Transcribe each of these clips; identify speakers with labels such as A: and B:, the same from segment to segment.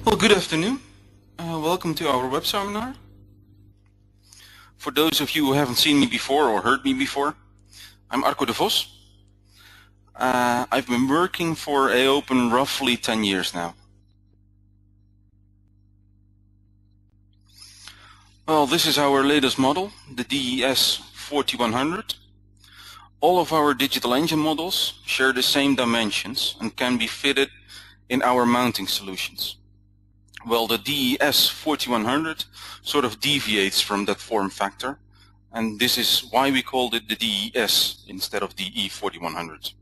A: Well, good afternoon. Welcome to our web seminar. For those of you who haven't seen me before or heard me before, I'm Arco de Vos. I've been working for AOPEN roughly 10 years now. Well, this is our latest model, the DES4100. All of our digital engine models share the same dimensions and can be fitted in our mounting solutions. Well, the DES4100 sort of deviates from that form factor, and this is why we called it the DES instead of the E4100.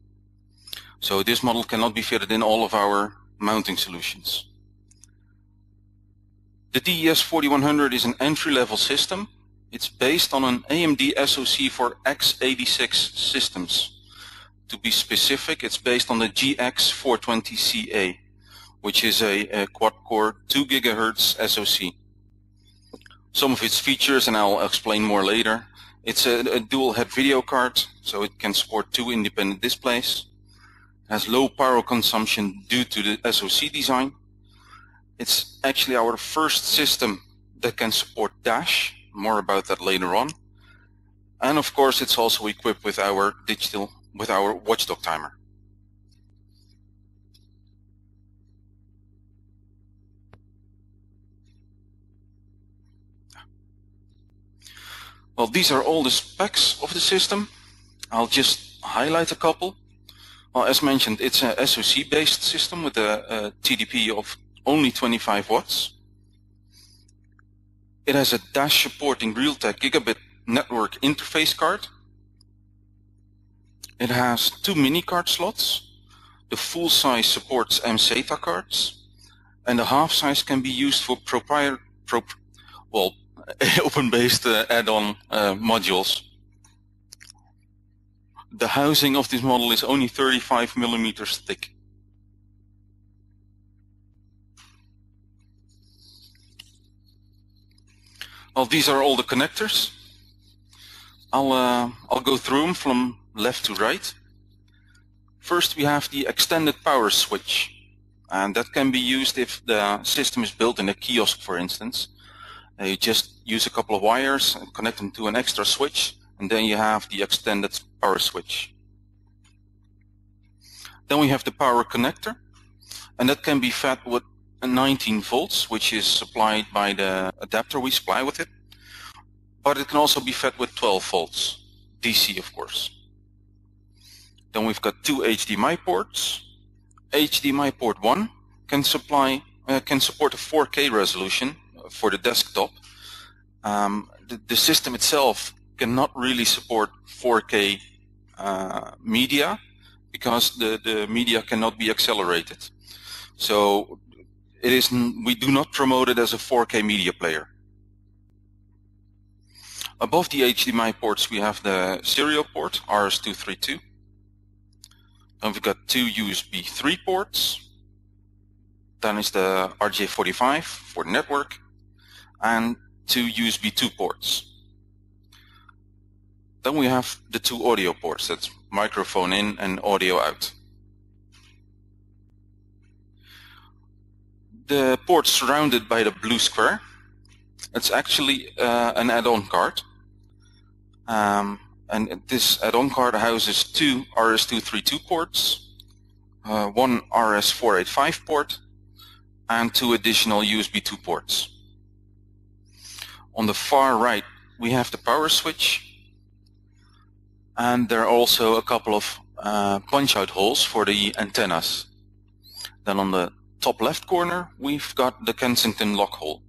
A: So this model cannot be fitted in all of our mounting solutions. The DES4100 is an entry-level system. It's based on an AMD SoC for x86 systems. To be specific, it's based on the GX420CA. Which is a quad-core 2 GHz SoC. Some of its features, and I'll explain more later. It's a dual-head video card, so it can support 2 independent displays. It has low power consumption due to the SoC design. It's actually our first system that can support dash. More about that later on. And of course, it's also equipped with our watchdog timer. Well, these are all the specs of the system. I'll just highlight a couple. Well, as mentioned, it's a SoC-based system with a TDP of only 25 watts. It has a dash supporting Realtek gigabit network interface card. It has 2 mini card slots. The full size supports mSATA cards, and the half size can be used for open-based add-on modules. The housing of this model is only 35 millimeters thick. Well, these are all the connectors. I'll go through them from left to right. First, we have the extended power switch, and that can be used if the system is built in a kiosk, for instance. You just use a couple of wires and connect them to an extra switch, and then you have the extended power switch. Then we have the power connector, and that can be fed with 19 volts, which is supplied by the adapter we supply with it. But it can also be fed with 12 volts, DC of course. Then we've got 2 HDMI ports. HDMI port 1 can support a 4K resolution for the desktop. The system itself cannot really support 4K media because the media cannot be accelerated. So we do not promote it as a 4K media player. Above the HDMI ports we have the serial port RS232. Then we've got 2 USB 3 ports. Then is the RJ45 for the network, and 2 USB 2 ports. Then we have the 2 audio ports, that's microphone in and audio out. The port surrounded by the blue square, it's actually an add-on card. And this add-on card houses 2 RS232 ports, 1 RS485 port, and 2 additional USB 2 ports. On the far right we have the power switch, and there are also a couple of punch-out holes for the antennas. Then on the top left corner we've got the Kensington lock hole.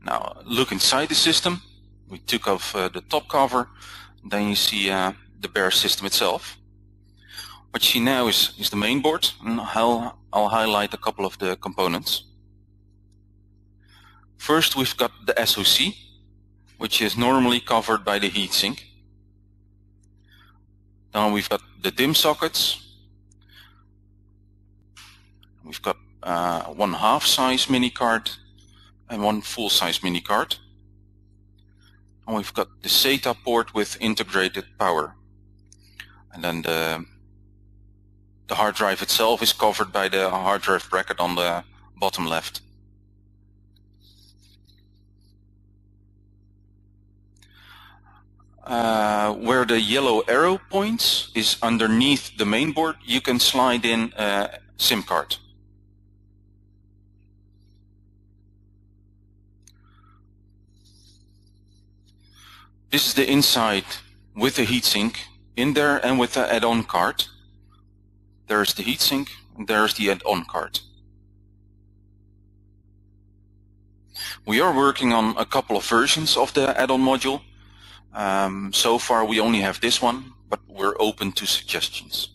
A: Now look inside the system. We took off the top cover, then you see the bare system itself. What you see now is the main board, and I'll highlight a couple of the components. First we've got the SoC, which is normally covered by the heatsink. Then we've got the DIMM sockets. We've got 1 half-size mini card and 1 full-size mini card. And we've got the SATA port with integrated power. And then the The hard drive itself is covered by the hard drive bracket on the bottom left. Where the yellow arrow points is underneath the main board, you can slide in a SIM card. This is the inside with the heatsink in there and with the add-on card. There's the heatsink and there's the add-on card. We are working on a couple of versions of the add-on module. So far we only have this one, but we're open to suggestions.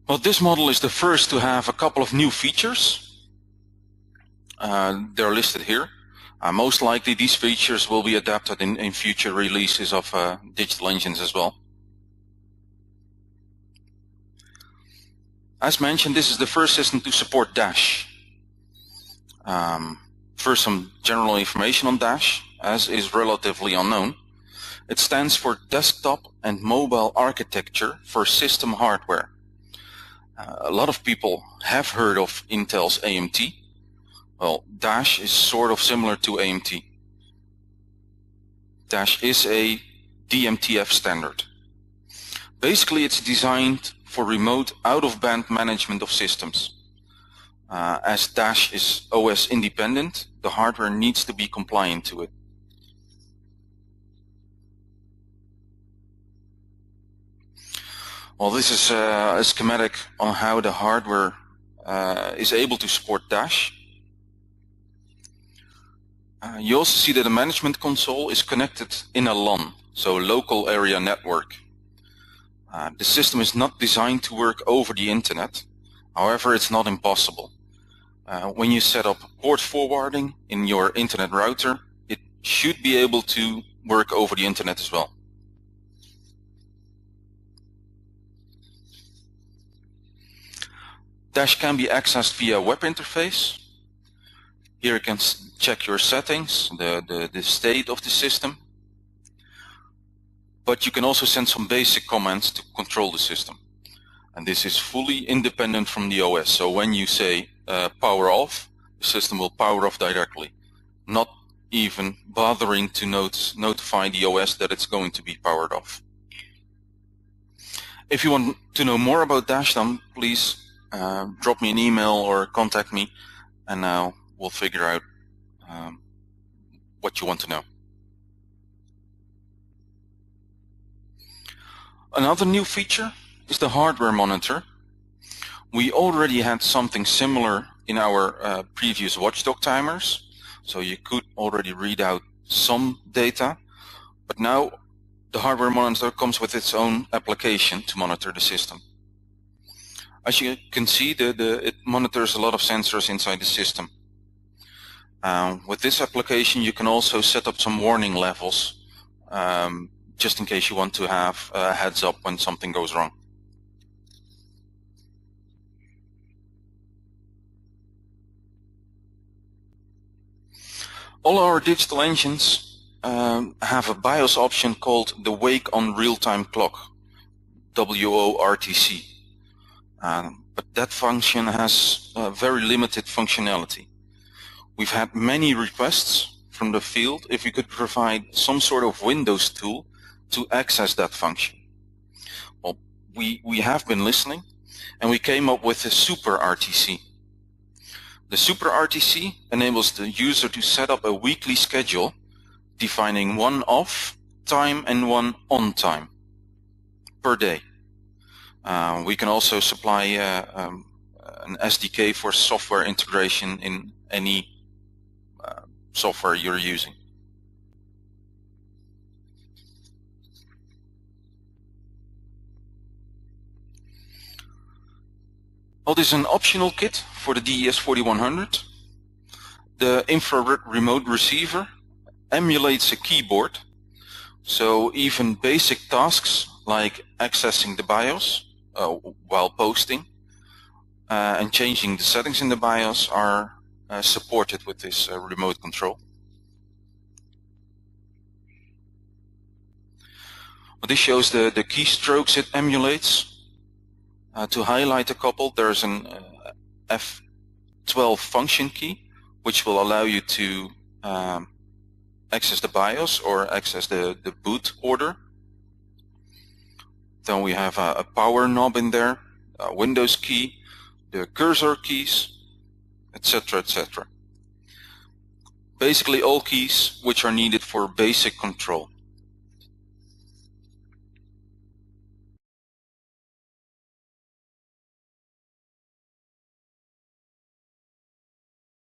A: Well, this model is the first to have a couple of new features. They're listed here. Most likely these features will be adapted in future releases of digital engines as well. As mentioned, this is the first system to support Dash. First, some general information on Dash, as is relatively unknown. It stands for Desktop and Mobile Architecture for System Hardware. A lot of people have heard of Intel's AMT. Well, Dash is sort of similar to AMT. Dash is a DMTF standard. Basically, it's designed for remote out-of-band management of systems. As Dash is OS independent, the hardware needs to be compliant to it. Well, this is a schematic on how the hardware is able to support Dash. You also see that the management console is connected in a LAN, so local area network. The system is not designed to work over the internet. However, it's not impossible. When you set up port forwarding in your internet router, it should be able to work over the internet as well. Dash can be accessed via web interface. Here you can check your settings, the state of the system. But you can also send some basic commands to control the system. And this is fully independent from the OS. So when you say power off, the system will power off directly, not even bothering to notify the OS that it's going to be powered off. If you want to know more about Dash, then please drop me an email or contact me, and we'll figure out what you want to know. Another new feature is the hardware monitor. We already had something similar in our previous watchdog timers, so you could already read out some data, but now the hardware monitor comes with its own application to monitor the system. As you can see, it monitors a lot of sensors inside the system. With this application, you can also set up some warning levels, just in case you want to have a heads up when something goes wrong. All our digital engines have a BIOS option called the Wake on Real-Time Clock, WORTC. But that function has very limited functionality. We've had many requests from the field if we could provide some sort of Windows tool to access that function. Well, we have been listening, and we came up with the SuperRTC. The SuperRTC enables the user to set up a weekly schedule defining one off time and one on time per day. We can also supply an SDK for software integration in any software you're using. Well, this is an optional kit for the DES4100. The infrared remote receiver emulates a keyboard, so even basic tasks like accessing the BIOS while posting and changing the settings in the BIOS are supported with this remote control. But this shows the keystrokes it emulates. To highlight a couple, there's an F12 function key, which will allow you to access the BIOS or access the boot order. Then we have a power knob in there, a Windows key, the cursor keys, etc., etc. Basically all keys which are needed for basic control.